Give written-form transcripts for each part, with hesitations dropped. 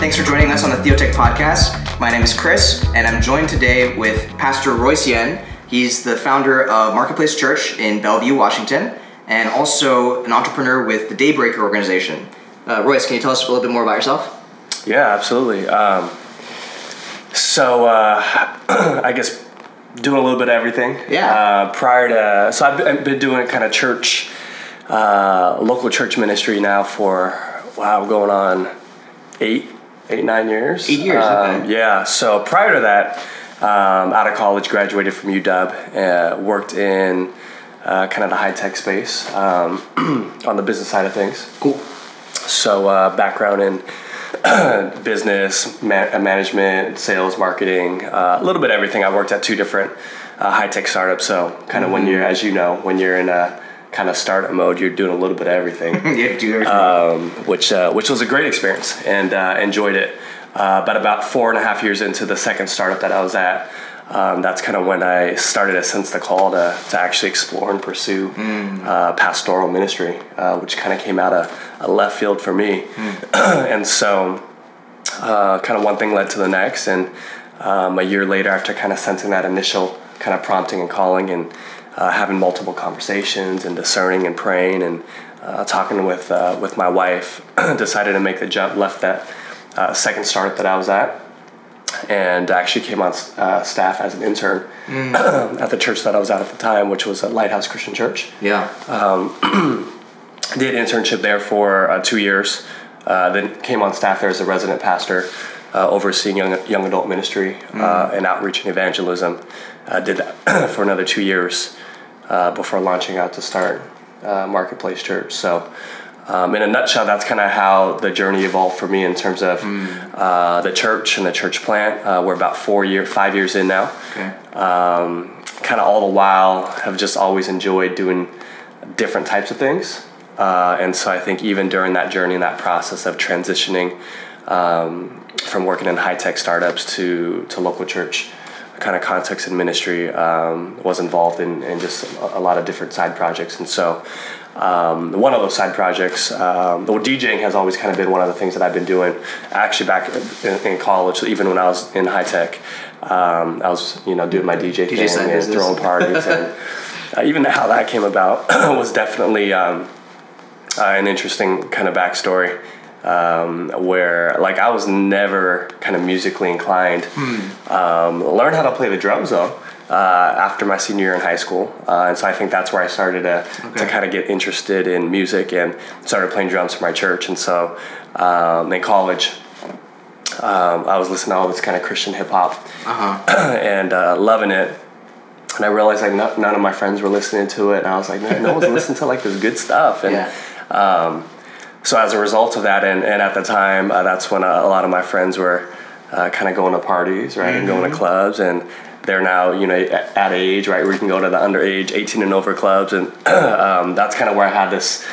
Thanks for joining us on the TheoTech podcast. My name is Chris, and I'm joined today with Pastor Royce Yuen. He's the founder of Marketplace Church in Bellevue, Washington, and also an entrepreneur with the Daybreaker organization. Royce, can you tell us a little bit more about yourself? Yeah, absolutely. I guess doing a little bit of everything. Yeah. So I've been doing kind of church, local church ministry now for, going on 9 years. 8 years, okay. Yeah, so prior to that, out of college, graduated from UW, worked in kind of the high-tech space on the business side of things. Cool. So background in business, management, sales, marketing, a little bit of everything. I worked at 2 different high-tech startups, so kind of when you're, as you know, when you're in a kind of startup mode, you're doing a little bit of everything. You do everything. Which was a great experience, and enjoyed it. But about 4.5 years into the second startup that I was at, that's kind of when I started to sense the call to actually explore and pursue pastoral ministry, which kind of came out of left field for me. And so kind of one thing led to the next, and a year later, after kind of sensing that initial kind of prompting and calling, and having multiple conversations and discerning and praying and talking with my wife, decided to make the jump, left that second startup that I was at, and actually came on staff as an intern at the church that I was at the time, which was a Lighthouse Christian Church. Yeah. Did internship there for 2 years, then came on staff there as a resident pastor, overseeing young adult ministry and outreach and evangelism. Did that for another 2 years before launching out to start Marketplace Church. So in a nutshell, that's kind of how the journey evolved for me in terms of the church and the church plant. We're about 5 years in now. Okay. Kind of all the while have just always enjoyed doing different types of things. And so I think even during that journey and that process of transitioning from working in high-tech startups to local church kind of context and ministry, was involved in just a lot of different side projects. And so one of those side projects, DJing has always kind of been one of the things that I've been doing. Actually back in college, even when I was in high-tech, I was doing my DJ thing and throwing parties. And even how that came about was definitely an interesting kind of backstory. Where I was never kind of musically inclined. Learned how to play the drums though after my senior year in high school, and so I think that's where I started to kind of get interested in music and started playing drums for my church. And so in college, I was listening to all this kind of Christian hip hop and loving it. And I realized none of my friends were listening to it, and I was like, man, no one's listening to this good stuff. And so as a result of that, and at the time, that's when a lot of my friends were kind of going to parties, right, and going to clubs, and they're now, at age, right, where you can go to the underage, 18 and over clubs, and that's kind of where I had this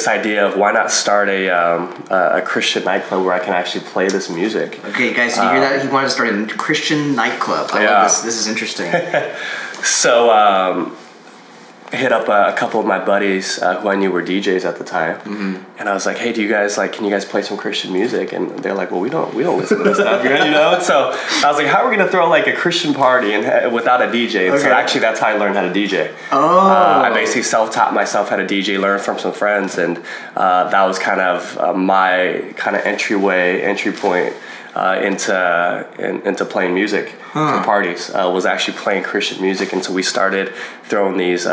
idea of why not start a Christian nightclub where I can actually play this music. Okay, guys, did you hear that? He wanted to start a Christian nightclub. I love this. This is interesting. So hit up a couple of my buddies who I knew were DJs at the time, and I was like, "Hey, do you guys can you guys play some Christian music?" And they're like, "Well, we don't listen to this stuff, So I was like, "How are we gonna throw a Christian party and without a DJ?" And so actually, that's how I learned how to DJ. I basically self-taught myself how to DJ, learned from some friends, and that was kind of my kind of entry point into playing music for parties. Was actually playing Christian music, and so we started throwing these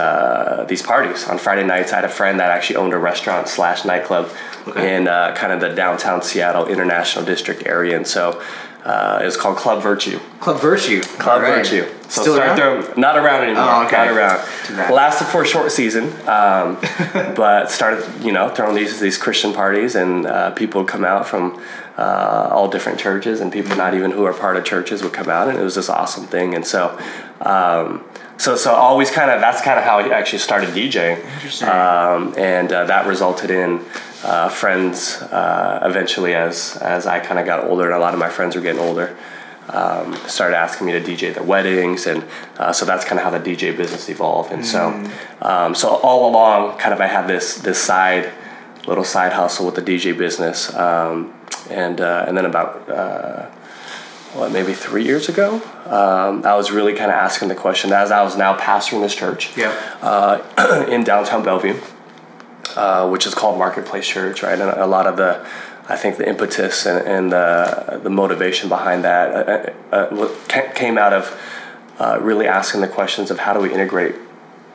parties on Friday nights. I had a friend that actually owned a restaurant / nightclub in kind of the downtown Seattle International District area, and so it was called Club Virtue. Club Virtue. So still around? Not around anymore. Oh, okay. Not around. Lasted for a short season, but started throwing these Christian parties, and people would come out from all different churches, and people not even who are part of churches would come out, and it was this awesome thing. And so always that's kind of how I actually started DJing. Interesting. And that resulted in friends eventually as I kind of got older, and a lot of my friends were getting older, started asking me to DJ their weddings, and so that's kind of how the DJ business evolved. And so all along, kind of I had this little side hustle with the DJ business. and then about maybe 3 years ago, I was really kind of asking the question as I was now pastoring this church in downtown Bellevue, which is called Marketplace Church, right? And a lot of I think the impetus and the motivation behind that came out of really asking the questions of how do we integrate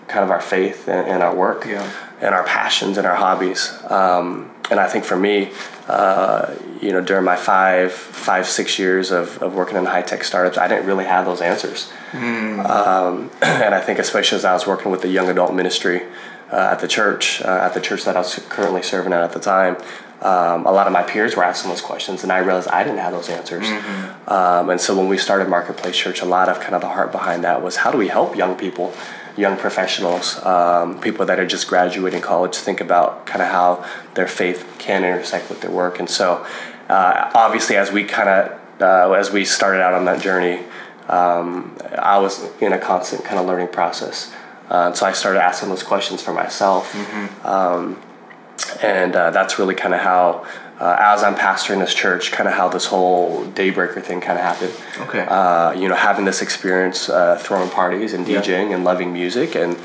kind of our faith and our work and our passions and our hobbies. And I think for me, during my 5-6 years of working in high-tech startups, I didn't really have those answers. And I think especially as I was working with the young adult ministry at the church that I was currently serving at the time, a lot of my peers were asking those questions, and I realized I didn't have those answers. And so when we started Marketplace Church, a lot of kind of the heart behind that was how do we help young people, young professionals, people that are just graduating college, think about kind of how their faith can intersect with their work. And so obviously as we started out on that journey, I was in a constant kind of learning process. So I started asking those questions for myself. And that's really kind of how, as I'm pastoring this church, kind of how this whole Daybreaker thing kind of happened. Okay. Having this experience throwing parties and DJing and loving music and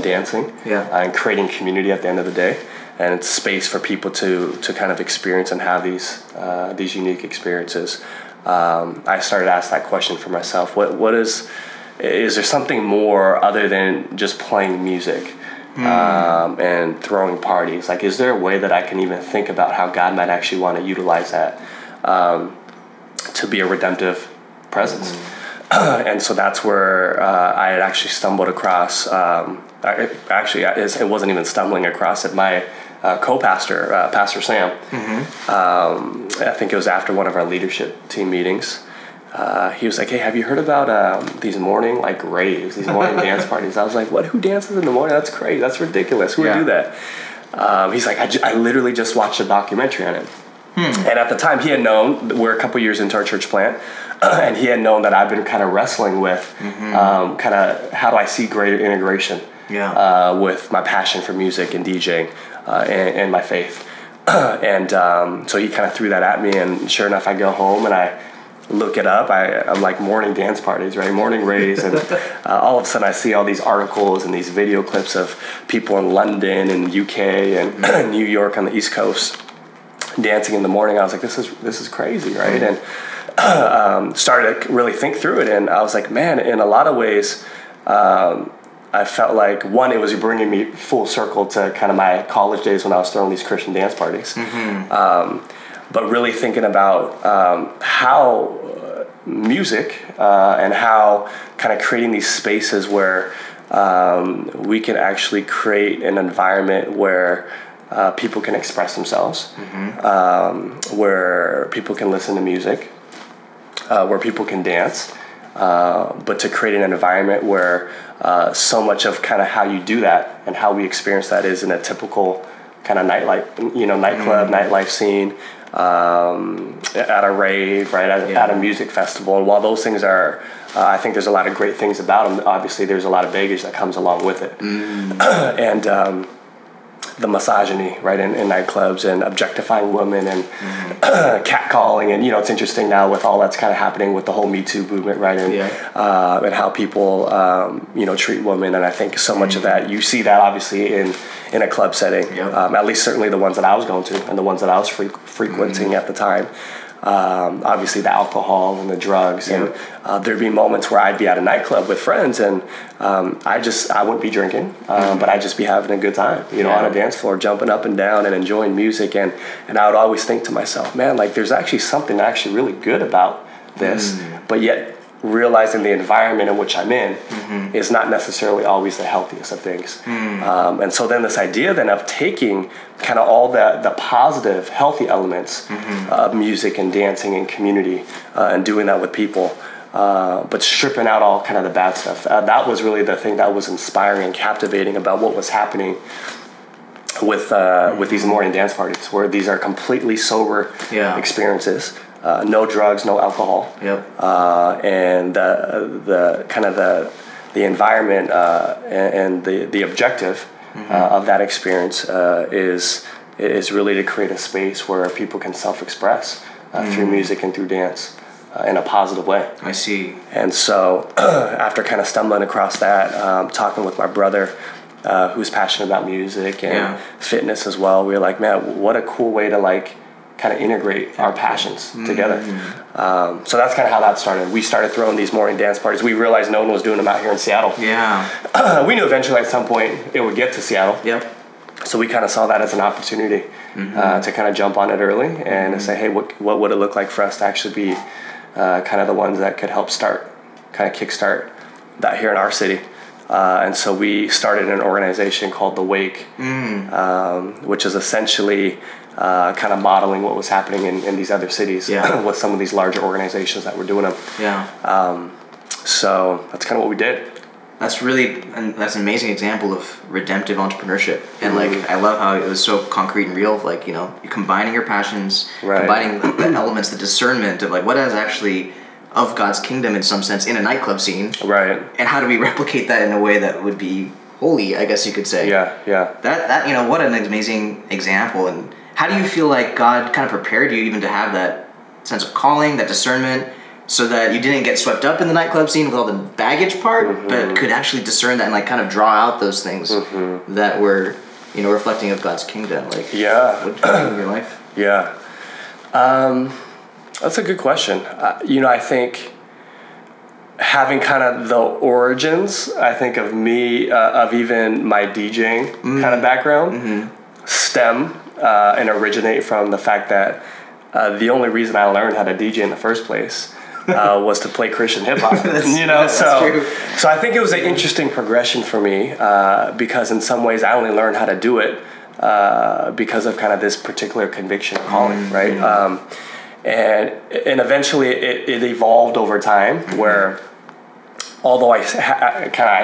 dancing and creating community at the end of the day. And it's space for people to kind of experience and have these unique experiences. I started to ask that question for myself. What is there something more other than just playing music? And throwing parties? Like, is there a way that I can even think about how God might actually want to utilize that to be a redemptive presence? And so that's where I had actually stumbled across, it wasn't even stumbling across it, my co-pastor, Pastor Sam. I think it was after one of our leadership team meetings. He was like, hey, have you heard about these morning raves, these morning dance parties? I was like, what? Who dances in the morning? That's crazy. That's ridiculous. Who would do that? He's like, I literally just watched a documentary on it. And at the time, he had known, we're a couple years into our church plant, and he had known that I've been kind of wrestling with kind of how do I see greater integration with my passion for music and DJing and my faith. And so he kind of threw that at me, and sure enough, I go home and I look it up. I'm like morning dance parties, right? Morning raves. And all of a sudden I see all these articles and these video clips of people in London and UK and New York on the East Coast dancing in the morning. I was like, this is crazy, right? And started to really think through it. And I was like, man, in a lot of ways, I felt like, one, it was bringing me full circle to kind of my college days when I was throwing these Christian dance parties. But really thinking about how music and how kind of creating these spaces where we can actually create an environment where people can express themselves, where people can listen to music, where people can dance, but to create an environment where so much of kind of how you do that and how we experience that is in a typical kind of nightclub, nightlife scene. At a rave, right, at a music festival. And while those things are, I think there's a lot of great things about them, obviously there's a lot of baggage that comes along with it. And the misogyny, right, in nightclubs and objectifying women and catcalling. And, it's interesting now with all that's kind of happening with the whole Me Too movement, right, and how people, treat women. And I think so much of that, you see that obviously in a club setting, at least certainly the ones that I was going to and the ones that I was frequenting at the time. Obviously the alcohol and the drugs, and there'd be moments where I'd be at a nightclub with friends and I wouldn't be drinking, but I'd just be having a good time, on a dance floor, jumping up and down and enjoying music. And I would always think to myself, man, like there's actually something actually really good about this, but yet realizing the environment in which I'm in is not necessarily always the healthiest of things. And so then this idea then of taking kind of all the positive, healthy elements of music and dancing and community and doing that with people, but stripping out all kind of the bad stuff. That was really the thing that was inspiring and captivating about what was happening with these morning dance parties, where these are completely sober experiences. No drugs, no alcohol, and the kind of the environment and the objective of that experience is is really to create a space where people can self-express through music and through dance in a positive way. I see. And so after kind of stumbling across that, talking with my brother, who's passionate about music and fitness as well, we were like, man, what a cool way to like kind of integrate our passions together. So that's kind of how that started. We started throwing these morning dance parties. We realized no one was doing them out here in Seattle. Yeah. We knew eventually at some point it would get to Seattle. Yep. So we kind of saw that as an opportunity to kind of jump on it early and to say, hey, what would it look like for us to actually be kind of the ones that could help kickstart that here in our city. And so we started an organization called The Wake, which is essentially kind of modeling what was happening in these other cities with some of these larger organizations that were doing them. So that's kind of what we did. That's an amazing example of redemptive entrepreneurship. And like, I love how it was so concrete and real. Like, you know, you're combining your passions, combining the elements, the discernment of like what is actually of God's kingdom in some sense in a nightclub scene. Right. And how do we replicate that in a way that would be holy, I guess you could say. Yeah. That you know, what an amazing example. And how do you feel like God kind of prepared you even to have that sense of calling, that discernment, so that you didn't get swept up in the nightclub scene with all the baggage part, but could actually discern that and like kind of draw out those things that were, you know, reflecting of God's kingdom? Like, what did you do in your life? Yeah. That's a good question. You know, I think having kind of the origins, I think of me, of even my DJing kind of background, stem and originate from the fact that the only reason I learned how to DJ in the first place was to play Christian hip hop. You know, so I think it was an interesting progression for me because in some ways I only learned how to do it because of kind of this particular conviction and calling, right? And eventually it evolved over time where although I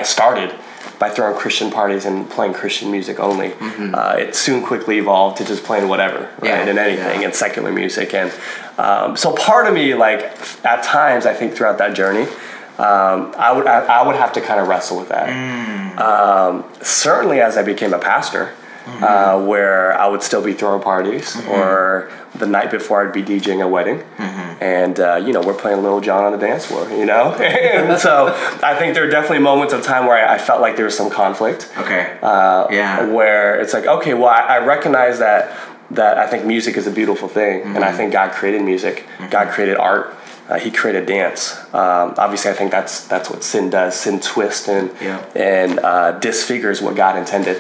started by throwing Christian parties and playing Christian music only, it soon quickly evolved to just playing whatever, right, and anything, and secular music. And so part of me, like, at times, I think throughout that journey, I would have to kind of wrestle with that. Certainly as I became a pastor, where I would still be throwing parties, or the night before I'd be DJing a wedding, and you know, we're playing Lil Jon on the dance floor, you know. And so I think there are definitely moments of time where I felt like there was some conflict. Where it's like, okay, well, I recognize that I think music is a beautiful thing, and I think God created music, God created art. He created dance. Obviously, I think that's what sin does. Sin twists and disfigures what God intended.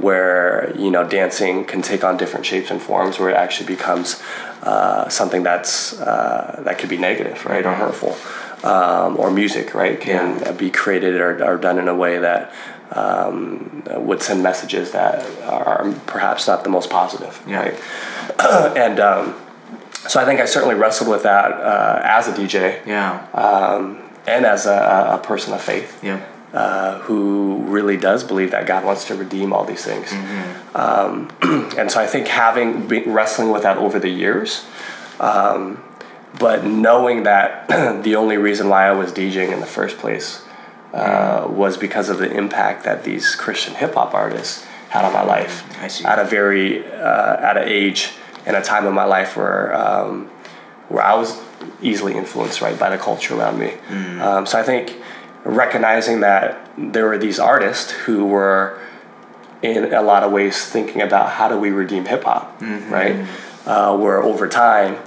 Where, you know, dancing can take on different shapes and forms, where it actually becomes something that could be negative, right, or hurtful. Or music, right, can be created or done in a way that would send messages that are perhaps not the most positive, right? And so I think I certainly wrestled with that as a DJ, and as a person of faith, who really does believe that God wants to redeem all these things. And so I think wrestling with that over the years, but knowing that the only reason why I was DJing in the first place was because of the impact that these Christian hip hop artists had on my life. I see. At an age in a time in my life where I was easily influenced, right, by the culture around me. So I think recognizing that there were these artists who were in a lot of ways thinking about how do we redeem hip hop, right? Where over time,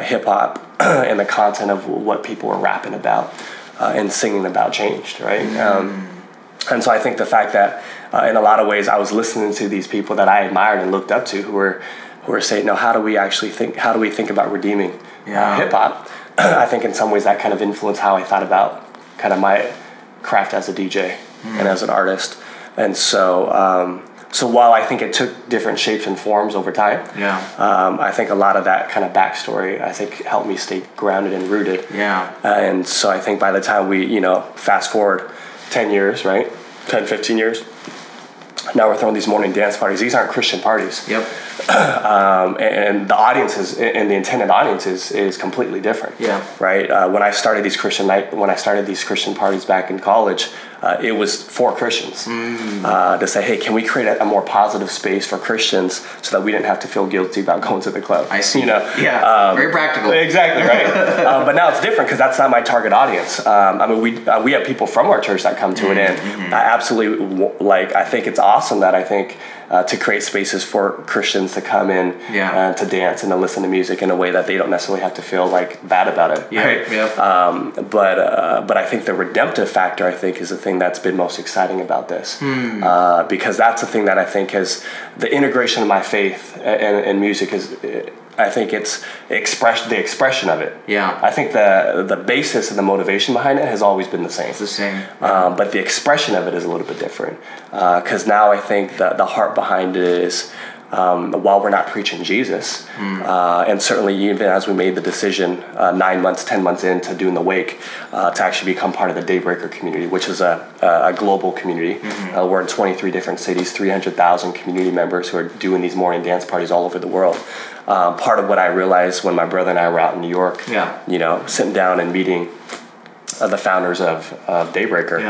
hip hop and the content of what people were rapping about and singing about changed, right? And so I think the fact that in a lot of ways I was listening to these people that I admired and looked up to who were saying, no, how do we think about redeeming hip hop? I think in some ways that kind of influenced how I thought about kind of my craft as a DJ and as an artist. And so so while I think it took different shapes and forms over time, I think a lot of that kind of backstory, I think, helped me stay grounded and rooted. And so I think by the time we, you know, fast forward 10 years, right? 10, 15 years, now we're throwing these morning dance parties. These aren't Christian parties. And the audiences and the intended audience is completely different. Right. When I started these Christian parties back in college, it was for Christians to say, hey, can we create a more positive space for Christians so that we didn't have to feel guilty about going to the club? I see. Very practical. Exactly, right? But now it's different because that's not my target audience. We have people from our church that come to it, and I absolutely, I think it's awesome that to create spaces for Christians to come in and to dance and to listen to music in a way that they don't necessarily have to feel bad about it. Right? But I think the redemptive factor, is the thing that's been most exciting about this, because that's the thing that I think is the integration of my faith and music is. I think it's the expression of it. Yeah. I think the basis and the motivation behind it has always been the same. It's the same. But the expression of it is a little bit different. Because now I think that the heart behind it is, while we're not preaching Jesus, and certainly even as we made the decision 9 months, 10 months into doing the wake, to actually become part of the Daybreaker community, which is a global community. We're in 23 different cities, 300,000 community members who are doing these morning dance parties all over the world. Part of what I realized when my brother and I were out in New York, sitting down and meeting the founders of Daybreaker,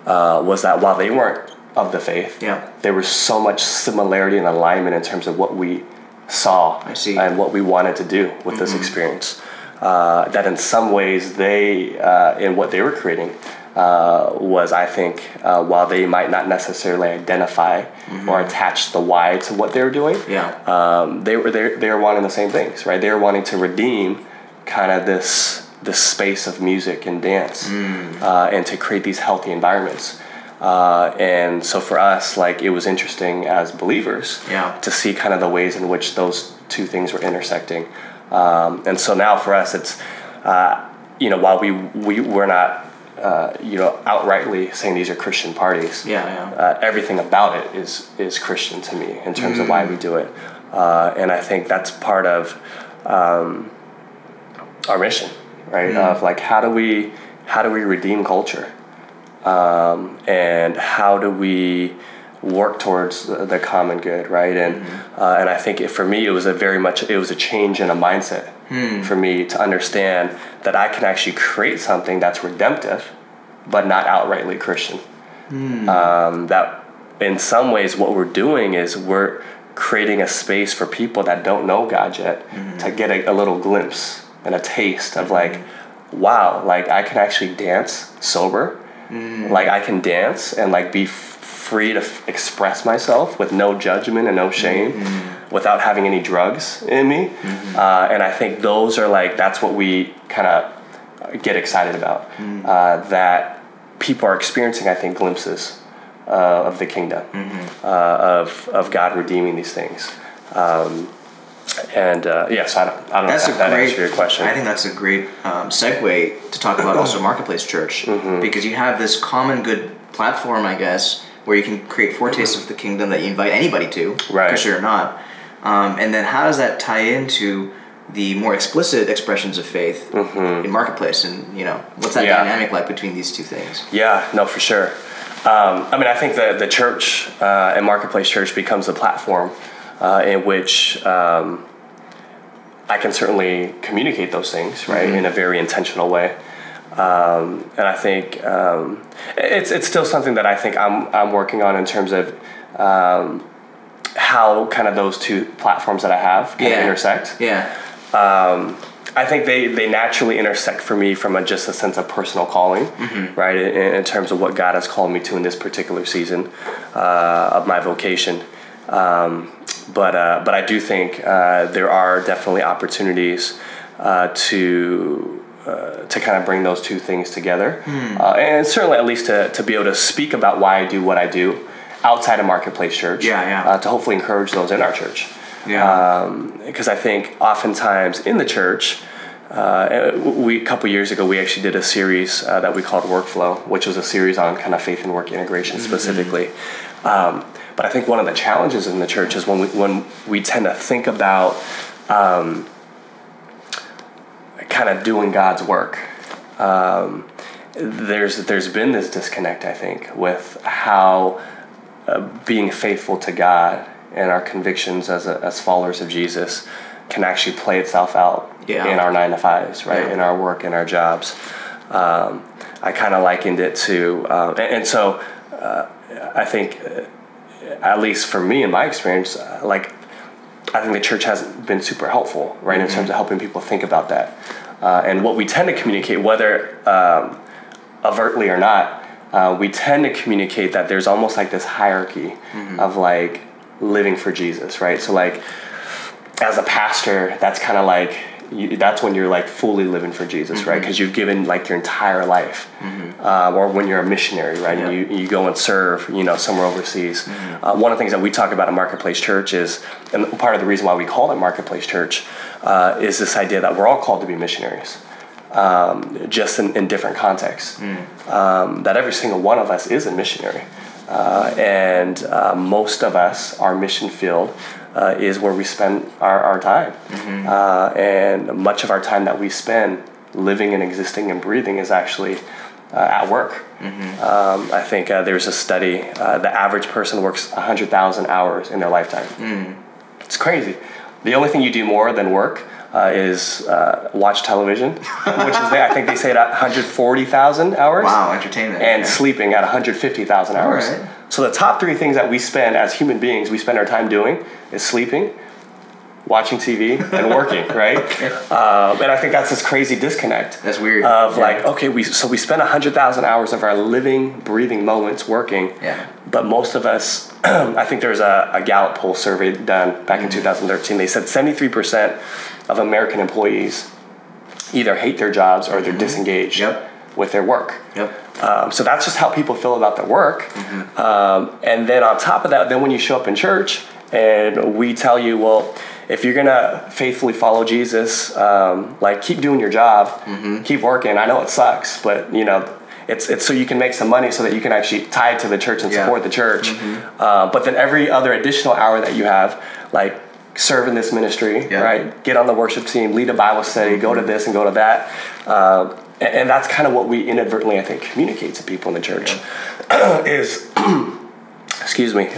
was that while they weren't of the faith, there was so much similarity and alignment in terms of what we saw and what we wanted to do with this experience. That in some ways they, in what they were creating, was, while they might not necessarily identify or attach the why to what they were doing, they were wanting the same things, right? They were wanting to redeem kind of this space of music and dance, and to create these healthy environments. And so for us, it was interesting as believers to see kind of the ways in which those two things were intersecting. And so now for us, it's, while we're not, outrightly saying these are Christian parties, everything about it is Christian to me in terms of why we do it. And I think that's part of our mission, right? Of how do we redeem culture? And how do we work towards the common good, right? And I think for me, it was a change in a mindset for me to understand that I can actually create something that's redemptive, but not outrightly Christian. That in some ways, what we're doing is we're creating a space for people that don't know God yet to get a little glimpse and a taste of wow, I can actually dance sober. I can dance and be free to express myself with no judgment and no shame, without having any drugs in me. And I think those are that's what we kind of get excited about. That people are experiencing, I think, glimpses of the kingdom, of God redeeming these things. So I don't know if that answers your question. I think that's a great segue to talk about also Marketplace Church, because you have this common good platform, I guess, where you can create foretastes of the kingdom that you invite anybody to, Christian or not. And then how does that tie into the more explicit expressions of faith in Marketplace? And what's that dynamic like between these two things? Yeah, no, for sure. I think the church and Marketplace Church becomes the platform in which I can certainly communicate those things, right, in a very intentional way. And I think it's still something that I think I'm working on in terms of how kind of those two platforms that I have kind of intersect. I think they naturally intersect for me from just a sense of personal calling, right, in terms of what God has called me to in this particular season of my vocation. But I do think there are definitely opportunities to kind of bring those two things together, and certainly at least to be able to speak about why I do what I do outside of Marketplace Church, to hopefully encourage those in our church. Because I think oftentimes in the church, a couple years ago, we actually did a series that we called Workflow, which was a series on kind of faith and work integration specifically. But I think one of the challenges in the church is when we tend to think about kind of doing God's work. There's been this disconnect, I think, with how being faithful to God and our convictions as followers of Jesus can actually play itself out in our 9 to 5s, right? In our work, in our jobs. I kind of likened it to, so I think, at least for me in my experience, I think the church hasn't been super helpful, right, in terms of helping people think about that. And what we tend to communicate, whether overtly or not, we tend to communicate that there's almost like this hierarchy of like living for Jesus, right? So like as a pastor, that's kind of like, that's when you're like fully living for Jesus, right? Because you've given like your entire life. Or when you're a missionary, right? And you go and serve, somewhere overseas. One of the things that we talk about at Marketplace Church is, and part of the reason why we call it Marketplace Church, is this idea that we're all called to be missionaries, just in different contexts. That every single one of us is a missionary. And most of us, our mission field is where we spend our time. And much of our time that we spend living and existing and breathing is actually at work. I think there's a study, the average person works 100,000 hours in their lifetime. It's crazy. The only thing you do more than work is watch television, which is, I think they say, at 140,000 hours. Wow, entertainment. And sleeping at 150,000 hours. Right. So the top three things that we spend as human beings, we spend our time doing is sleeping, watching TV, and working, right? And I think that's this crazy disconnect. That's weird. Of like, okay, we spend 100,000 hours of our living, breathing moments working. But most of us, I think there's a Gallup poll survey done back in 2013. They said 73% of American employees either hate their jobs or they're disengaged with their work. So that's just how people feel about their work. And then on top of that, then when you show up in church and we tell you, well, if you're gonna faithfully follow Jesus, like keep doing your job, keep working. I know it sucks, but it's so you can make some money so that you can actually tie to the church and support the church. But then every other additional hour that you have, like serve in this ministry, right? Get on the worship team, lead a Bible study, go to this and go to that. And that's kind of what we inadvertently, I think, communicate to people in the church is, excuse me,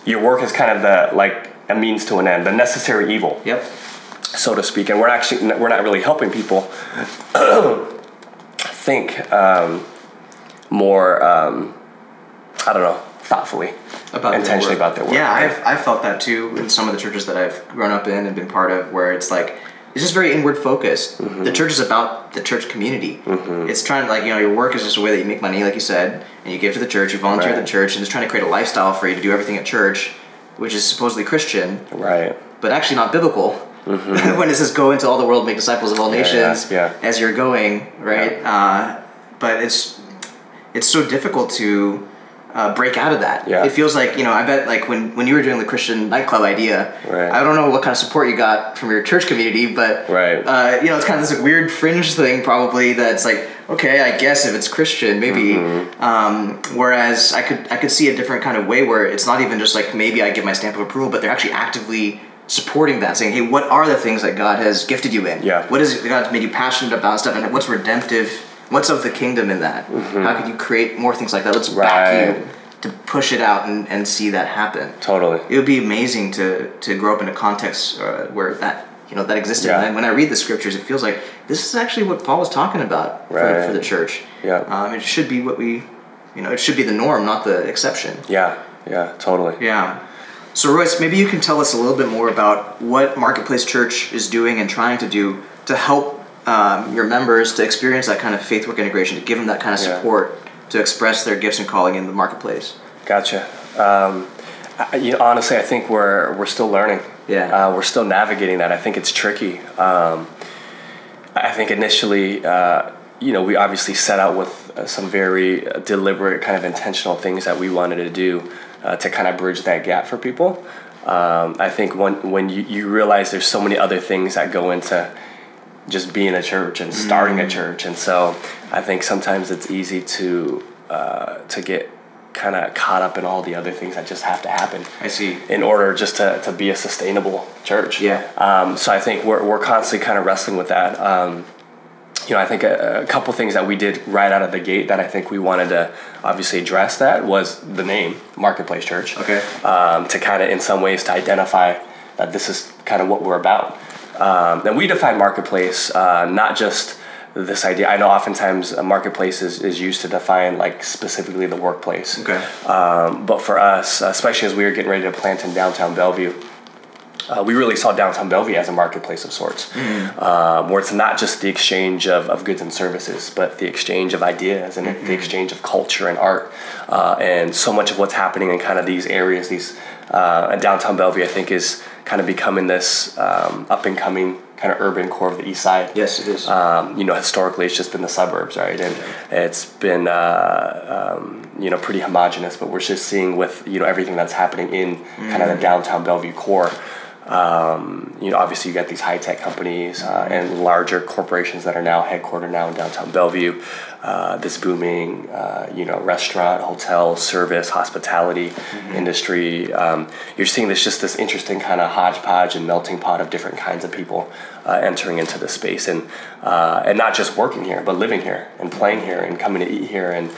your work is kind of a means to an end, the necessary evil, so to speak. And we're not really helping people think more, thoughtfully, intentionally about their work. Yeah, I've felt that too in some of the churches that I've grown up in and been part of, where it's like, it's just very inward focused. The church is about the church community. It's trying to, your work is just a way that you make money, like you said, and you give to the church, you volunteer at the church, and just trying to create a lifestyle for you to do everything at church, which is supposedly Christian, but actually not biblical. When it says go into all the world, make disciples of all nations as you're going, right? But it's so difficult to break out of that. It feels like, I bet like when you were doing the Christian nightclub idea, I don't know what kind of support you got from your church community, but it's kind of this weird fringe thing probably that's like, okay, I guess if it's Christian, maybe. Whereas I could see a different kind of way where it's not even just like maybe I give my stamp of approval, but they're actually actively supporting that, saying, hey, what are the things that God has gifted you in? What is it God's made you passionate about stuff, and what's redemptive? What's of the kingdom in that? How can you create more things like that? Let's back you to push it out and see that happen. Totally. It would be amazing to grow up in a context where that that existed. And when I read the scriptures, it feels like this is actually what Paul was talking about for the church. It should be what we, it should be the norm, not the exception. Totally. So Royce, maybe you can tell us a little bit more about what Marketplace Church is doing and trying to do to help your members to experience that kind of faith work integration, to give them that kind of support to express their gifts and calling in the marketplace. Gotcha. Honestly, I think we're still learning. We're still navigating that. I think it's tricky. I think initially, we obviously set out with some very deliberate, kind of intentional things that we wanted to do to kind of bridge that gap for people. I think when you realize there's so many other things that go into just being a church and starting a church, and so I think sometimes it's easy to get kind of caught up in all the other things that just have to happen. I see. In order just to be a sustainable church. So I think we're constantly kind of wrestling with that. I think a couple things that we did right out of the gate that I think we wanted to obviously address that was the name Marketplace Church. To kind of in some ways to identify that this is kind of what we're about. And we define marketplace not just this idea. I know oftentimes a marketplace is used to define like specifically the workplace. Okay. But for us, especially as we were getting ready to plant in downtown Bellevue, we really saw downtown Bellevue as a marketplace of sorts, where it's not just the exchange of goods and services, but the exchange of ideas and the exchange of culture and art. And so much of what's happening in kind of these areas, and downtown Bellevue, I think, is kind of becoming this up-and-coming kind of urban core of the east side. Yes, it is. Historically, it's just been the suburbs, right? And it's been, pretty homogenous, but we're just seeing with, everything that's happening in kind of the downtown Bellevue core. Obviously you got these high-tech companies and larger corporations that are now headquartered now in downtown Bellevue, this booming, restaurant, hotel, service, hospitality industry. You're seeing this interesting kind of hodgepodge and melting pot of different kinds of people entering into the space, and not just working here, but living here and playing here and coming to eat here and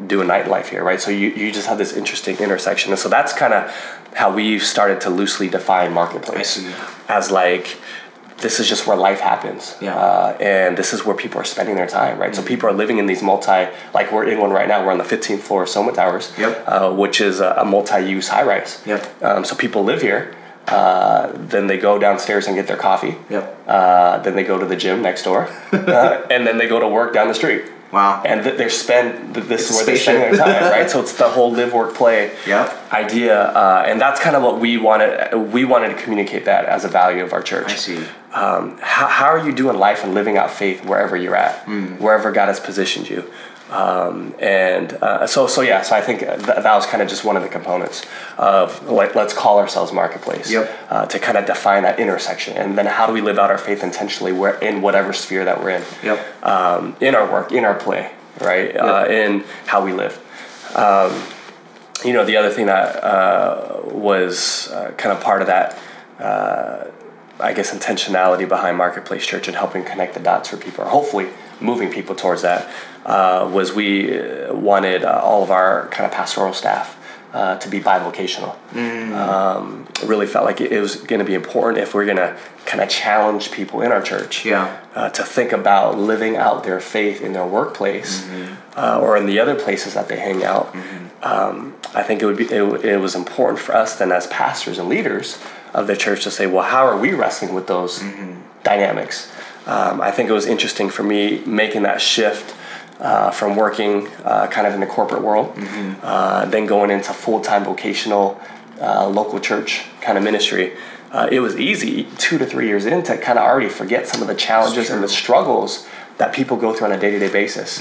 doing nightlife here, right? So you just have this interesting intersection, and so that's kind of how we've started to loosely define marketplace as like, this is just where life happens. And this is where people are spending their time, right? So people are living in these like we're in one right now, we're on the 15th floor of Soma Towers, which is a multi-use high-rise. So people live here, then they go downstairs and get their coffee, then they go to the gym next door, and then they go to work down the street. Wow. And this is where they're spending their time, right? So it's the whole live, work, play idea. And that's kind of what we wanted. We wanted to communicate that as a value of our church. I see. How are you doing life and living out faith wherever you're at, wherever God has positioned you? So I think that was kind of just one of the components of let's call ourselves marketplace, to kind of define that intersection, and then how do we live out our faith intentionally in whatever sphere that we're in, in our work, in our play, right, in how we live. The other thing that was kind of part of that, I guess, intentionality behind Marketplace Church and helping connect the dots for people, or hopefully moving people towards that, was we wanted all of our kind of pastoral staff to be bivocational. Really felt like it was going to be important if we're going to kind of challenge people in our church to think about living out their faith in their workplace or in the other places that they hang out. I think it was important for us then as pastors and leaders of the church to say, well, how are we wrestling with those dynamics? I think it was interesting for me making that shift from working kind of in the corporate world, then going into full-time vocational local church kind of ministry. It was easy 2 to 3 years in to kind of already forget some of the challenges and the struggles that people go through on a day-to-day basis.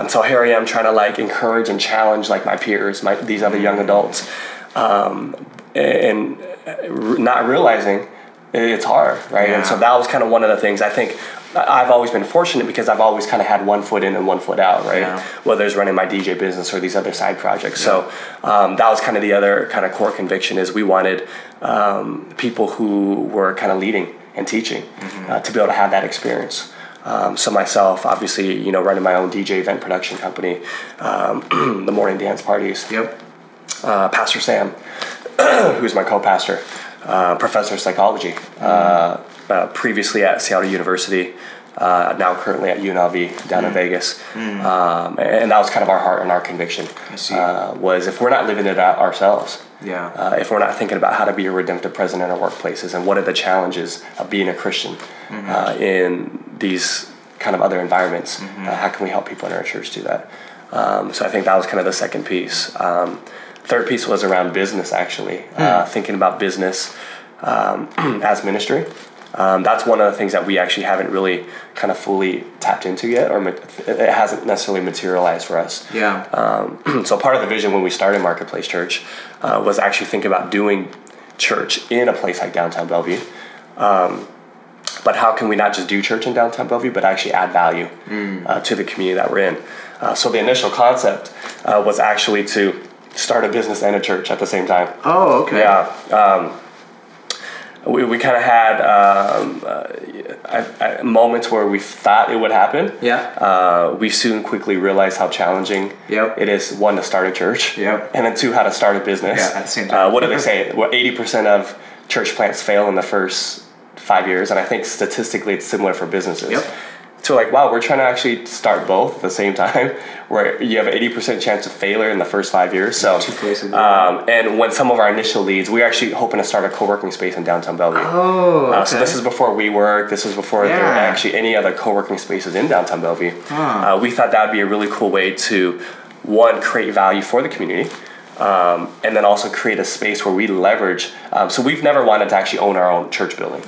So here I am trying to like encourage and challenge like my peers, these other young adults, and not realizing it's hard, right? And so that was kind of one of the things. I think I've always been fortunate because I've always kind of had one foot in and one foot out, right? Whether it's running my DJ business or these other side projects. So that was kind of the other kind of core conviction, is we wanted people who were kind of leading and teaching to be able to have that experience. So myself, obviously, running my own DJ event production company, the morning dance parties. Pastor Sam, who's my co-pastor, professor of psychology, previously at Seattle University, now currently at UNLV down in Vegas. And that was kind of our heart and our conviction, was if we're not living it out ourselves, if we're not thinking about how to be a redemptive presence in our workplaces and what are the challenges of being a Christian in these kind of other environments, how can we help people in our church do that? So I think that was kind of the second piece. Third piece was around business, actually, thinking about business as ministry. That's one of the things that we actually haven't really kind of fully tapped into yet, or it hasn't necessarily materialized for us. So part of the vision when we started Marketplace Church was actually thinking about doing church in a place like downtown Bellevue. But how can we not just do church in downtown Bellevue, but actually add value to the community that we're in? So the initial concept was actually to start a business and a church at the same time. Oh, okay. We kind of had moments where we thought it would happen. We soon quickly realized how challenging it is, one, to start a church, and then two, how to start a business. At the same time. What do they say? 80% of church plants fail in the first 5 years, and I think statistically it's similar for businesses. Yep. So like, wow, we're trying to actually start both at the same time, where you have an 80% chance of failure in the first 5 years. So, and when some of our initial leads, we're actually hoping to start a co-working space in downtown Bellevue. Oh, okay. So this is before WeWork. This is before there were actually any other co-working spaces in downtown Bellevue. We thought that would be a really cool way to, one, create value for the community, and then also create a space where we leverage. So we've never wanted to actually own our own church building.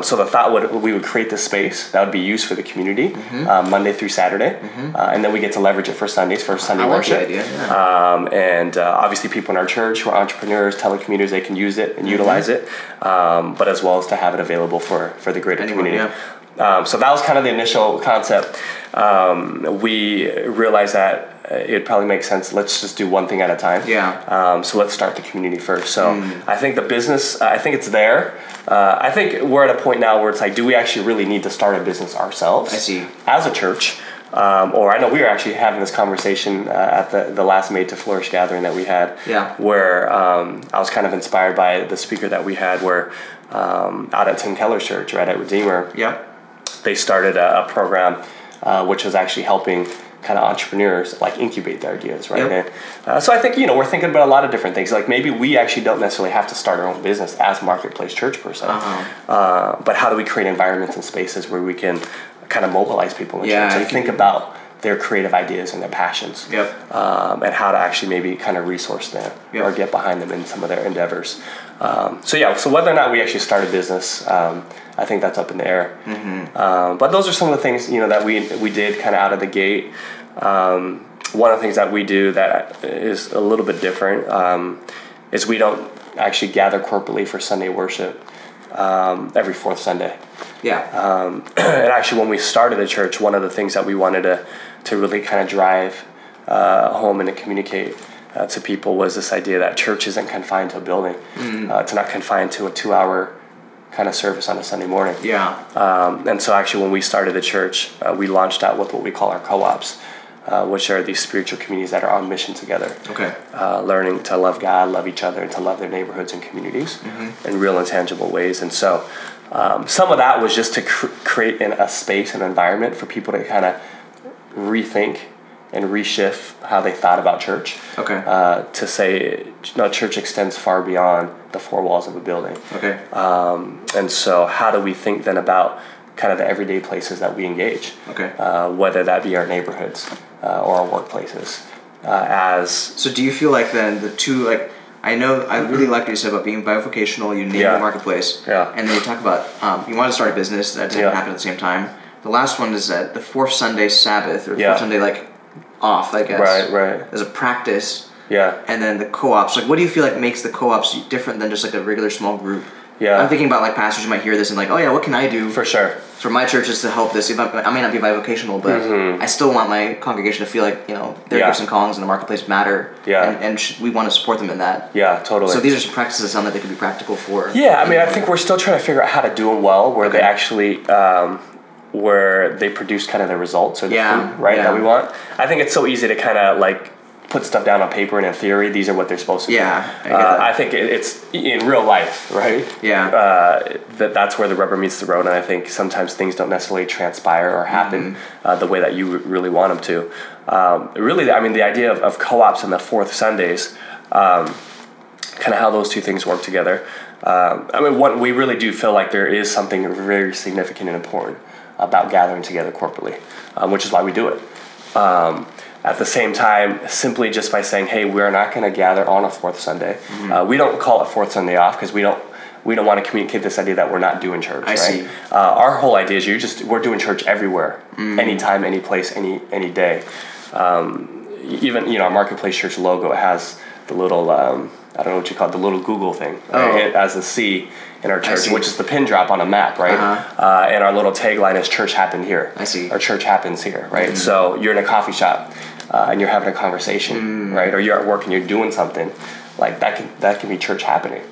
So the thought we would create this space that would be used for the community Monday through Saturday, and then we get to leverage it for Sundays, for Sunday worship. Like the idea, and obviously people in our church who are entrepreneurs, telecommuters, they can use it and utilize it, but as well as to have it available for the greater community. Yeah. So that was kind of the initial concept. We realized that it'd probably make sense. Let's just do one thing at a time. Yeah. So let's start the community first. So I think the business, I think it's there. I think we're at a point now where it's like, do we actually really need to start a business ourselves? I see. As a church? Or I know we were actually having this conversation at the last Made to Flourish gathering that we had. Yeah. Where I was kind of inspired by the speaker that we had, where out at Tim Keller's church, right at Redeemer. Yeah. They started a program which was actually helping kind of entrepreneurs like incubate their ideas, right? Yep. And so I think, we're thinking about a lot of different things. Like maybe we actually don't necessarily have to start our own business as Marketplace Church per se. But how do we create environments and spaces where we can kind of mobilize people in the church and think about their creative ideas and their passions, and how to actually maybe kind of resource them or get behind them in some of their endeavors. So whether or not we actually start a business, I think that's up in the air. But those are some of the things, that we did kind of out of the gate. One of the things that we do that is a little bit different is we don't actually gather corporately for Sunday worship every fourth Sunday. Yeah. And actually, when we started the church, one of the things that we wanted to really kind of drive home and to communicate to people was this idea that church isn't confined to a building. It's not confined to a 2-hour kind of service on a Sunday morning. Yeah. And so actually when we started the church, we launched out with what we call our co-ops, which are these spiritual communities that are on mission together. Okay. Learning to love God, love each other, and to love their neighborhoods and communities in real and tangible ways. And so some of that was just to create a space, an environment for people to kind of rethink and reshift how they thought about church. Okay. To say, church extends far beyond the four walls of a building. Okay. And so how do we think then about kind of the everyday places that we engage? Okay. Whether that be our neighborhoods or our workplaces. So do you feel like then the two, like, I know I really like what you said about being bivocational, you name the marketplace, and then you talk about you want to start a business that didn't happen at the same time. The last one is that the fourth Sunday Sabbath, or the fourth Sunday off, I guess. Right. As a practice. Yeah. And then the co-ops. Like, what do you feel like makes the co-ops different than just like a regular small group? Yeah. I'm thinking about like pastors who might hear this and like, oh yeah, what can I do? For sure. For my churches to help this. I may not be bivocational, but I still want my congregation to feel like, their gifts and callings in the marketplace matter. Yeah. And we want to support them in that. Yeah, totally. So these are some practices that sound like they could be practical for. Yeah, I think we're still trying to figure out how to do them well, where they actually, where they produce kind of the results or the fruit, right, that we want. I think it's so easy to kind of like put stuff down on paper and in theory, these are what they're supposed to do. I think it's in real life, right? Yeah. That's where the rubber meets the road, and I think sometimes things don't necessarily transpire or happen the way that you really want them to. Really, the idea of co-ops on the fourth Sundays, kind of how those two things work together. We really do feel like there is something very significant and important about gathering together corporately, which is why we do it. At the same time, simply just by saying, hey, we're not going to gather on a fourth Sunday. We don't call it fourth Sunday off because we don't want to communicate this idea that we're not doing church. I see. Our whole idea is we're doing church everywhere, anytime, any place, any day. Even our Marketplace Church logo has the little I don't know what you call it, the little Google thing, right? As a C in our church, which is the pin drop on a map, right? And our little tagline is "Church happened here." I see. Or "Church happens here," right? So you're in a coffee shop and you're having a conversation, right? Or you're at work and you're doing something, like that can be church happening.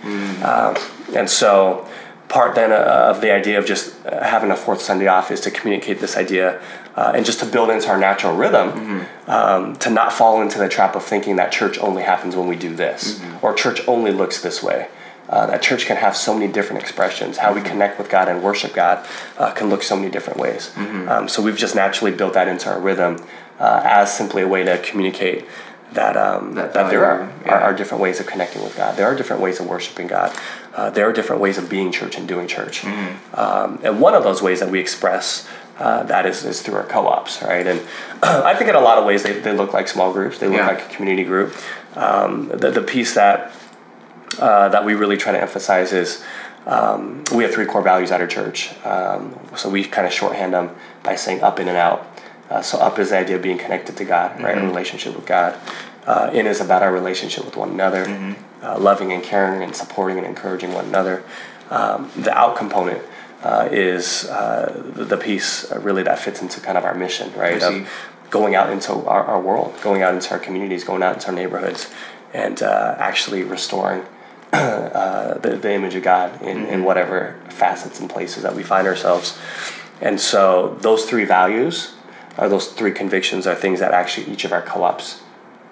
And so part then of the idea of just having a fourth Sunday off is to communicate this idea and just to build into our natural rhythm, to not fall into the trap of thinking that church only happens when we do this, or church only looks this way. that church can have so many different expressions. How we connect with God and worship God can look so many different ways. So we've just naturally built that into our rhythm as simply a way to communicate that there are different ways of connecting with God. There are different ways of worshiping God. There are different ways of being church and doing church. And one of those ways that we express that is through our co-ops, right? And I think in a lot of ways they look like small groups. They look like a community group. The piece that we really try to emphasize is we have 3 core values at our church. So we kind of shorthand them by saying up, in, and out. So up is the idea of being connected to God, right? A relationship with God. In is about our relationship with one another, loving and caring and supporting and encouraging one another. The out component is the piece really that fits into kind of our mission, right? Of going out into our world, going out into our communities, going out into our neighborhoods, and actually restoring the image of God in whatever facets and places that we find ourselves. And so those 3 values, those 3 convictions are things that actually each of our co-ops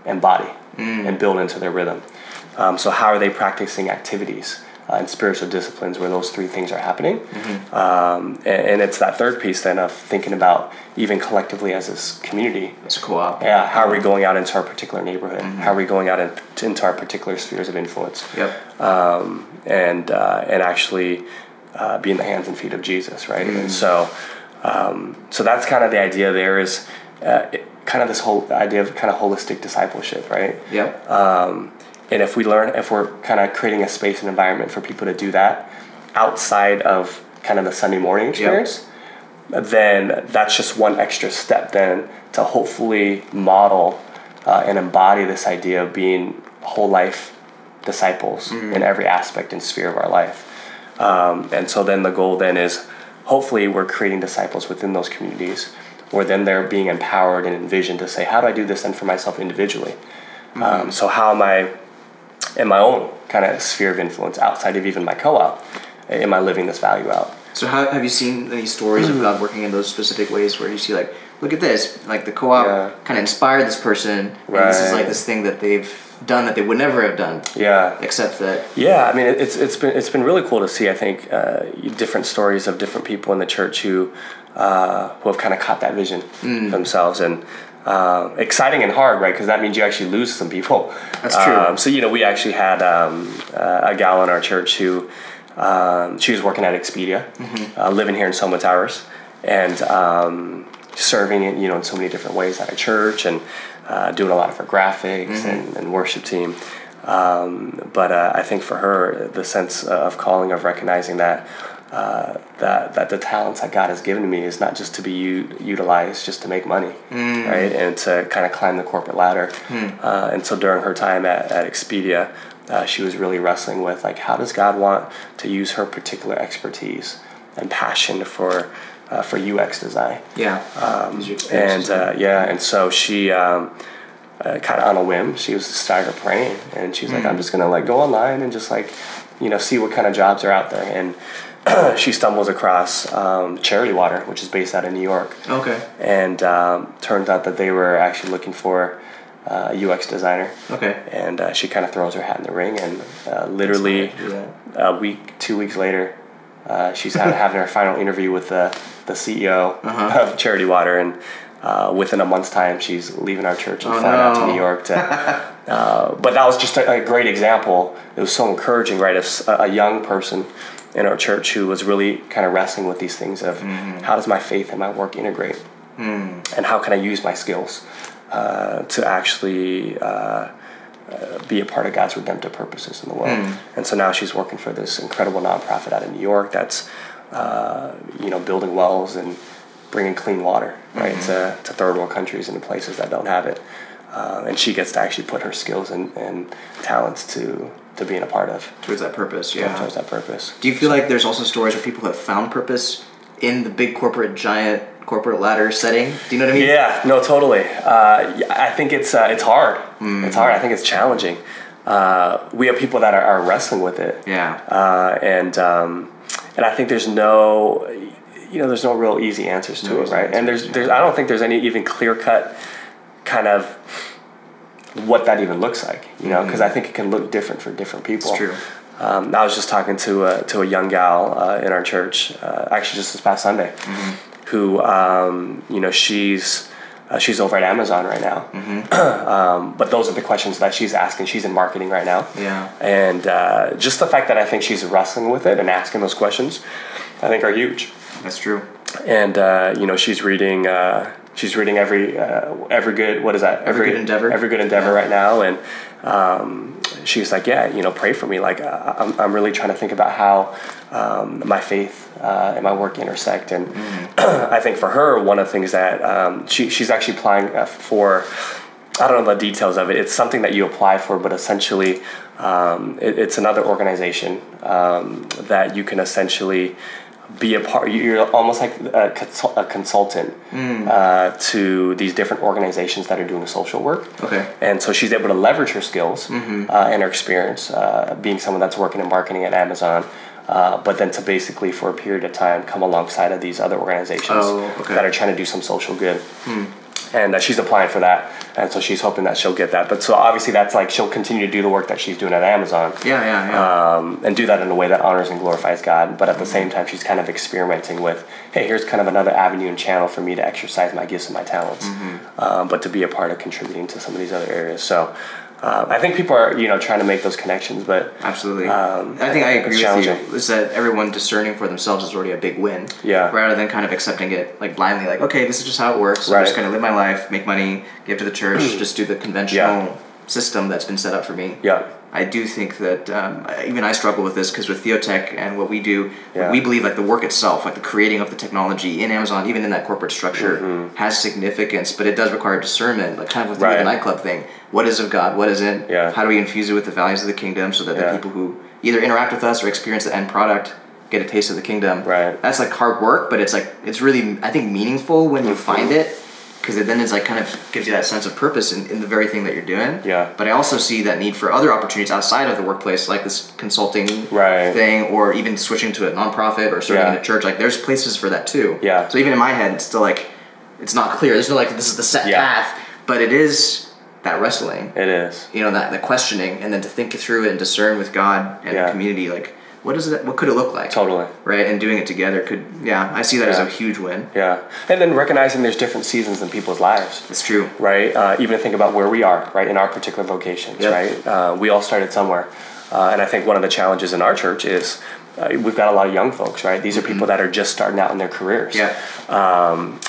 embody and build into their rhythm. So how are they practicing activities and spiritual disciplines where those 3 things are happening? And it's that third piece then of thinking about even collectively as this community. It's a co-op. Yeah, how are we going out into our particular neighborhood? How are we going out into our particular spheres of influence? And actually be in the hands and feet of Jesus, right? And so that's kind of the idea there is kind of this whole idea of kind of holistic discipleship, right? And if we're kind of creating a space and environment for people to do that outside of kind of the Sunday morning experience, then that's just one extra step then to hopefully model and embody this idea of being whole life disciples in every aspect and sphere of our life. And so then the goal then is hopefully we're creating disciples within those communities where then they're being empowered and envisioned to say, how do I do this then for myself individually? So how am I, in my own kind of sphere of influence outside of even my co-op, am I living this value out? So have you seen any stories of God working in those specific ways where you see like, look at this, like the co-op kind of inspired this person, and this is like this thing that they've done that they would never have done. Except that. I mean, it's been really cool to see. I think different stories of different people in the church who have kind of caught that vision themselves, and exciting and hard, right? Because that means you actually lose some people. That's true. So we actually had a gal in our church who she was working at Expedia, living here in Soma Towers, and serving in so many different ways at a church, and doing a lot of her graphics and worship team. But I think for her, the sense of calling, of recognizing that the talents that God has given to me is not just to be utilized just to make money, right? And to kind of climb the corporate ladder. And so during her time at Expedia, she was really wrestling with, like, how does God want to use her particular expertise and passion for UX design? And so she kind of on a whim, she started praying, and she's like, I'm just gonna like go online and just like see what kind of jobs are out there. And she stumbles across Charity Water, which is based out of New York. And turns out that they were actually looking for a UX designer. And she kind of throws her hat in the ring, and literally a week, 2 weeks later, she's having her final interview with the CEO of Charity Water, and within a month's time, she's leaving our church and flying out to New York. But that was just a great example. It was so encouraging, right? Of a young person in our church who was really kind of wrestling with these things of how does my faith and my work integrate, and how can I use my skills to actually be a part of God's redemptive purposes in the world. And so now she's working for this incredible nonprofit out of New York that's building wells and bringing clean water, right, to third world countries and to places that don't have it. And she gets to actually put her skills and talents to being a part of. Towards that purpose, Towards that purpose. Do you feel like there's also stories where people have found purpose in the big giant corporate ladder setting? Do you know what I mean? Yeah, no, totally. I think it's hard. It's hard. I think it's challenging. We have people that are wrestling with it. And I think there's no real easy answers to it, right? And there's I don't think there's any even clear-cut kind of what that even looks like, because I think it can look different for different people. It's true. I was just talking to a young gal in our church, actually just this past Sunday, who she's over at Amazon right now. But those are the questions that she's asking. She's in marketing right now. Yeah. And just the fact that I think she's wrestling with it and asking those questions, I think are huge. That's true. And she's reading every good, what is that? Every Good Endeavor. Every Good Endeavor right now. And she's like, pray for me. Like I'm really trying to think about how my faith and my work intersect. And I think for her, one of the things that she's actually applying for, I don't know the details of it. It's something that you apply for, but essentially it's another organization that you can essentially be a part. You're almost like a consultant to these different organizations that are doing social work. Okay. And so she's able to leverage her skills and her experience, being someone that's working in marketing at Amazon, but then to basically for a period of time come alongside of these other organizations that are trying to do some social good. And she's applying for that, and so she's hoping that she'll get that. But so obviously that's like she'll continue to do the work that she's doing at Amazon. And do that in a way that honors and glorifies God. But at the same time, she's kind of experimenting with, hey, here's kind of another avenue and channel for me to exercise my gifts and my talents, but to be a part of contributing to some of these other areas. So I think people are trying to make those connections, but absolutely. I think I agree with you. Is that everyone discerning for themselves is already a big win. Yeah. Rather than kind of accepting it like blindly, like, okay, this is just how it works. I'm just going to live my life, make money, give to the church, just do the conventional system that's been set up for me. Yeah. I do think that even I struggle with this because with TheoTech and what we do, we believe like the work itself, like the creating of the technology in Amazon, even in that corporate structure, has significance, but it does require discernment, like kind of with the nightclub thing. What is of God? What isn't? Yeah. How do we infuse it with the values of the kingdom so that the people who either interact with us or experience the end product get a taste of the kingdom? Right. That's like hard work, but it's really, I think, meaningful when you find it. Because then it's like kind of gives you that sense of purpose in the very thing that you're doing. Yeah. But I also see that need for other opportunities outside of the workplace, like this consulting thing, or even switching to a nonprofit or starting in a church. Like there's places for that too. Yeah. So even in my head, it's still like it's not clear. There's no like this is the set path, but it is that wrestling. It is. That the questioning, and then to think through it and discern with God and the community, like. What is it? What could it look like? Totally. Right, and doing it together could, I see that as a huge win. Yeah, and then recognizing there's different seasons in people's lives. It's true. Right, even to think about where we are, right, in our particular vocations, right? We all started somewhere, and I think one of the challenges in our church is we've got a lot of young folks, right? These are people that are just starting out in their careers. Yeah.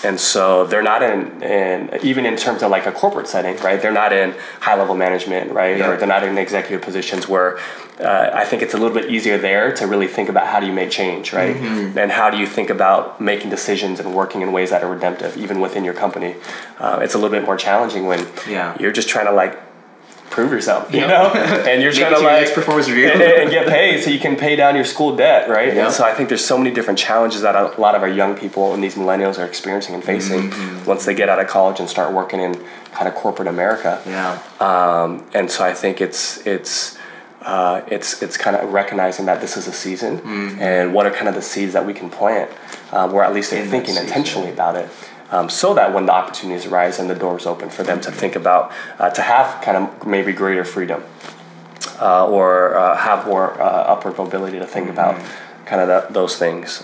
And so they're not in even in terms of like a corporate setting, right? They're not in high-level management, right? Yeah. Or they're not in executive positions where I think it's a little bit easier there to really think about how do you make change, right? And how do you think about making decisions and working in ways that are redemptive, even within your company. It's a little bit more challenging when you're just trying to like prove yourself, you know, and you're trying to like performance review and get paid so you can pay down your school debt, right? And so I think there's so many different challenges that a lot of our young people and these millennials are experiencing and facing once they get out of college and start working in kind of corporate America. Yeah. And so I think it's kind of recognizing that this is a season and what are kind of the seeds that we can plant, or at least they're thinking intentionally about it. So that when the opportunities arise and the doors open for them to think about, to have kind of maybe greater freedom or have more upward mobility to think about kind of those things.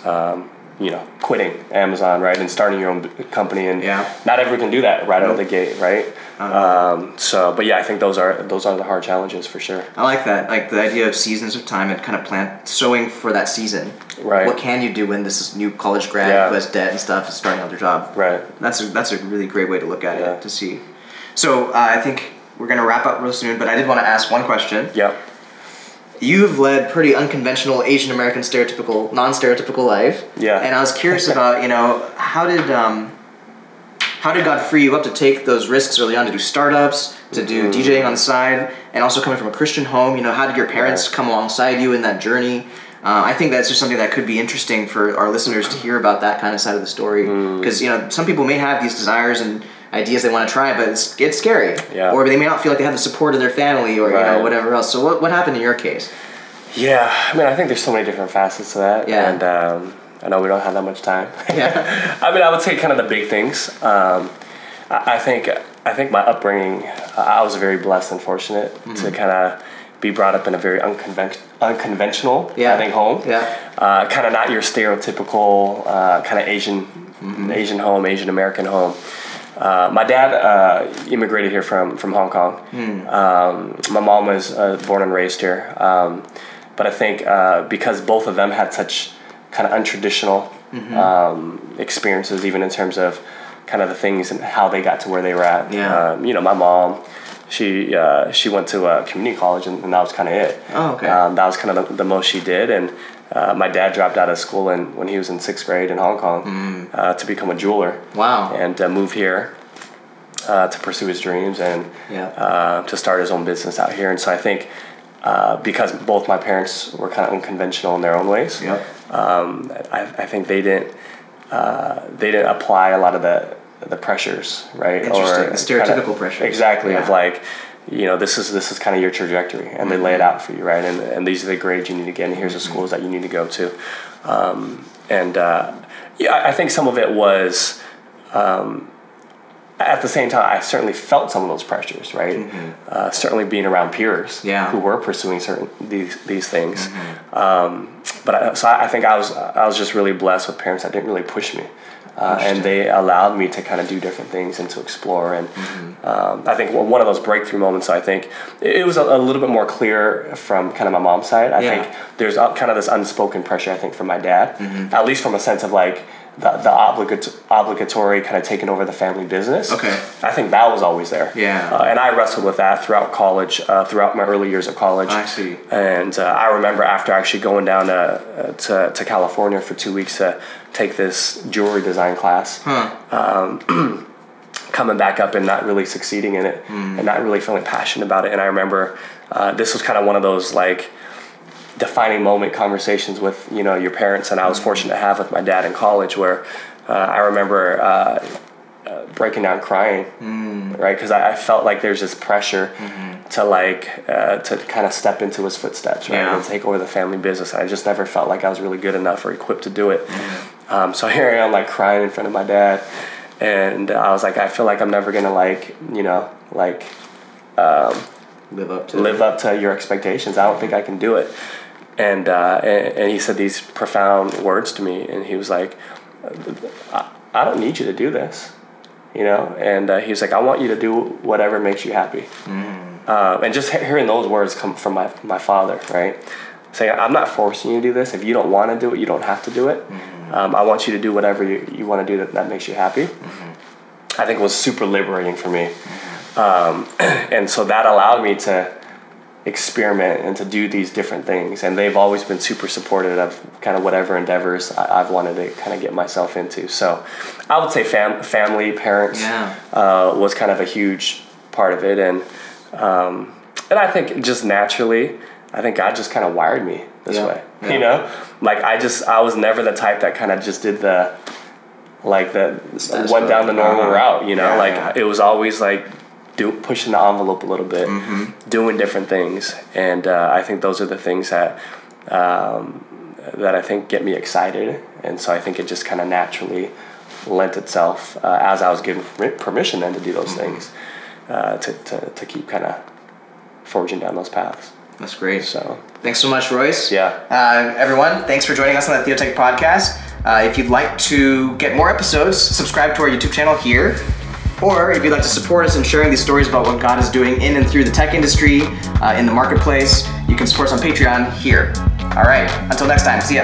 Quitting Amazon, right, and starting your own company, and not everyone can do that right out of the gate, right? But I think those are the hard challenges for sure. I like that, like the idea of seasons of time and kind of sowing for that season. Right. What can you do when this new college grad who has debt and stuff is starting out their job? Right. That's a really great way to look at it, to see. So I think we're gonna wrap up real soon, but I did want to ask one question. Yep. You've led pretty unconventional Asian American non-stereotypical life. Yeah. And I was curious about, how did God free you up to take those risks early on to do startups, to do DJing on the side, and also coming from a Christian home? How did your parents come alongside you in that journey? I think that's just something that could be interesting for our listeners to hear about that kind of side of the story. Because, some people may have these desires and ideas they want to try, but it's scary. Yeah. Or they may not feel like they have the support of their family or whatever else. So what happened in your case? Yeah, I think there's so many different facets to that. Yeah. And I know we don't have that much time. Yeah. I would say kind of the big things. I think my upbringing I was very blessed and fortunate to kind of be brought up in a very unconventional, I think, home. Kind of not your stereotypical kind of Asian home, Asian American home. My dad immigrated here from Hong Kong. My mom was born and raised here. But I think because both of them had such kind of untraditional experiences, even in terms of kind of the things and how they got to where they were at. My mom, she went to a community college, and that was kind of it. That was kind of the most she did. And my dad dropped out of school when he was in 6th grade in Hong Kong to become a jeweler. And moved here to pursue his dreams and to start his own business out here. And so I think because both my parents were kind of unconventional in their own ways, I think they didn't apply a lot of the pressures, right? Interesting. The stereotypical pressures. Exactly. Of like, this is kind of your trajectory, and they lay it out for you, right? And these are the grades you need to get, and here's the schools that you need to go to. I think some of it was, at the same time, I certainly felt some of those pressures, right? Certainly being around peers who were pursuing these things. So I think I was just really blessed with parents that didn't really push me. And they allowed me to kind of do different things and to explore. And I think one of those breakthrough moments, I think, it was a little bit more clear from kind of my mom's side. I think there's kind of this unspoken pressure, I think, from my dad, at least from a sense of like the obligatory kind of taking over the family business. I think that was always there. And I wrestled with that throughout college, throughout my early years of college. I see. And I remember after actually going down to California for 2 weeks to take this jewelry design class, coming back up and not really succeeding in it and not really feeling passionate about it. And I remember this was kind of one of those like defining moment conversations with your parents, and I was fortunate to have with my dad in college, where I remember breaking down crying, right? Because I felt like there's this pressure to kind of step into his footsteps, right? And take over the family business. I just never felt like I was really good enough or equipped to do it. So here I am, like crying in front of my dad, and I was like, I feel like I'm never gonna live up to your expectations. I don't think I can do it. And he said these profound words to me, and he was like, I don't need you to do this, and he was like, I want you to do whatever makes you happy. And just hearing those words come from my father, right, saying, I'm not forcing you to do this. If you don't want to do it, you don't have to do it. I want you to do whatever you want to do that makes you happy. I think it was super liberating for me. And so that allowed me to experiment and to do these different things, and they've always been super supportive of kind of whatever endeavors I've wanted to kind of get myself into. So I would say family, parents was kind of a huge part of it, and I think just naturally, I think God just kind of wired me this way. Like I was never the type that kind of just did went down the normal route. It was always like pushing the envelope a little bit, doing different things, and I think those are the things that I think get me excited, and so I think it just kind of naturally lent itself as I was given permission then to do those things, to keep kind of forging down those paths. That's great. So thanks so much, Royce. Yeah. Everyone, thanks for joining us on the TheoTech podcast. If you'd like to get more episodes, subscribe to our YouTube channel here. Or if you'd like to support us in sharing these stories about what God is doing in and through the tech industry, in the marketplace, you can support us on Patreon here. All right, until next time, see ya.